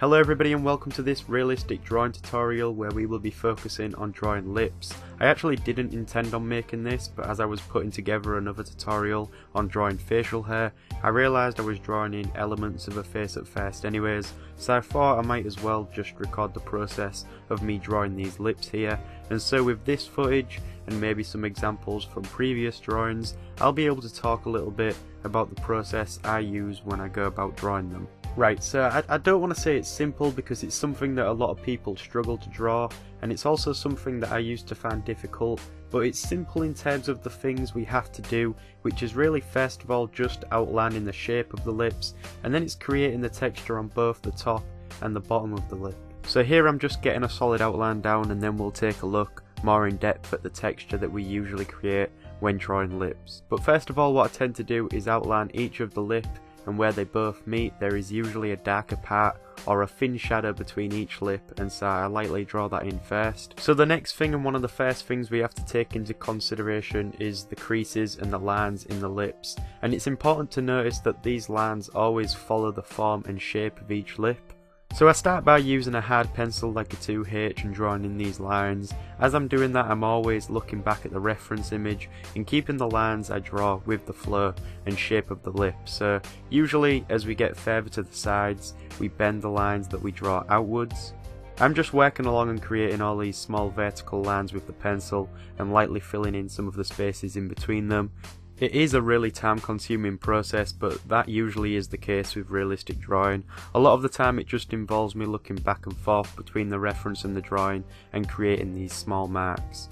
Hello everybody and welcome to this realistic drawing tutorial where we will be focusing on drawing lips. I actually didn't intend on making this, but as I was putting together another tutorial on drawing facial hair, I realised I was drawing in elements of a face at first anyways, so I thought I might as well just record the process of me drawing these lips here. And so with this footage and maybe some examples from previous drawings, I'll be able to talk a little bit about the process I use when I go about drawing them. Right, so I don't want to say it's simple because it's something that a lot of people struggle to draw, and it's also something that I used to find difficult, but it's simple in terms of the things we have to do, which is really first of all just outlining the shape of the lips, and then it's creating the texture on both the top and the bottom of the lip. So here I'm just getting a solid outline down, and then we'll take a look more in depth at the texture that we usually create when drawing lips. But first of all, what I tend to do is outline each of the lip, and where they both meet there is usually a darker part or a thin shadow between each lip, and so I lightly draw that in first. So the next thing, and one of the first things we have to take into consideration, is the creases and the lines in the lips, and it's important to notice that these lines always follow the form and shape of each lip. So I start by using a hard pencil like a 2H and drawing in these lines. As I'm doing that, I'm always looking back at the reference image and keeping the lines I draw with the flow and shape of the lip. So usually as we get further to the sides, we bend the lines that we draw outwards. I'm just working along and creating all these small vertical lines with the pencil and lightly filling in some of the spaces in between them. It is a really time consuming process, but that usually is the case with realistic drawing. A lot of the time it just involves me looking back and forth between the reference and the drawing and creating these small marks.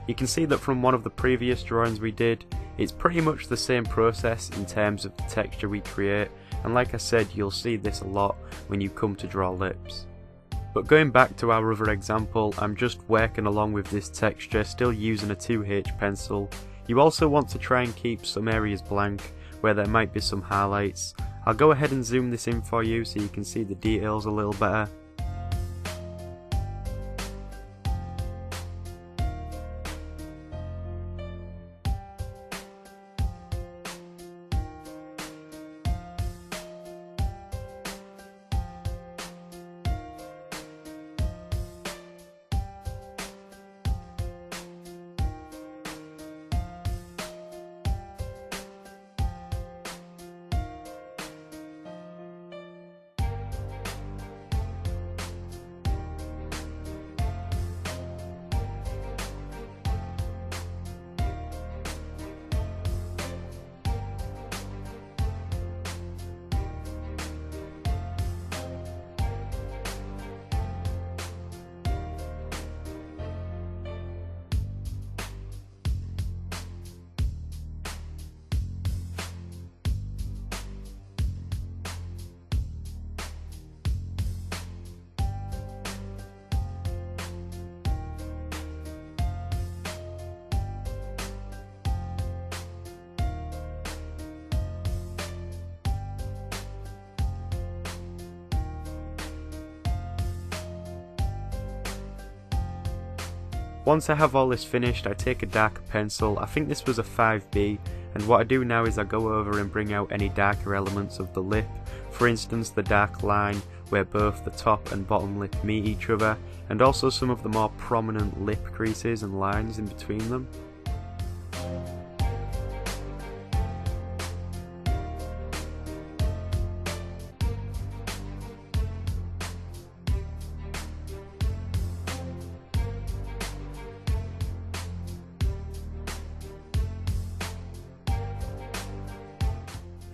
You can see that from one of the previous drawings we did, it's pretty much the same process in terms of the texture we create, and like I said, you'll see this a lot when you come to draw lips. But going back to our other example, I'm just working along with this texture, still using a 2H pencil. You also want to try and keep some areas blank where there might be some highlights. I'll go ahead and zoom this in for you so you can see the details a little better. Once I have all this finished, I take a darker pencil. I think this was a 5B, and what I do now is I go over and bring out any darker elements of the lip. For instance, the dark line where both the top and bottom lip meet each other, and also some of the more prominent lip creases and lines in between them.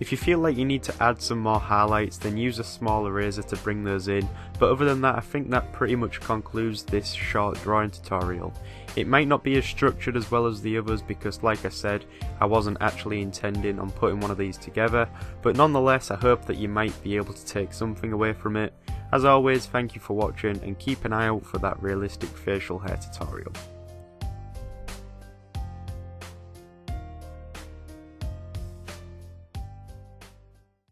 If you feel like you need to add some more highlights, then use a small eraser to bring those in, but other than that I think that pretty much concludes this short drawing tutorial. It might not be as structured as well as the others because, like I said, I wasn't actually intending on putting one of these together, but nonetheless I hope that you might be able to take something away from it. As always, thank you for watching and keep an eye out for that realistic facial hair tutorial.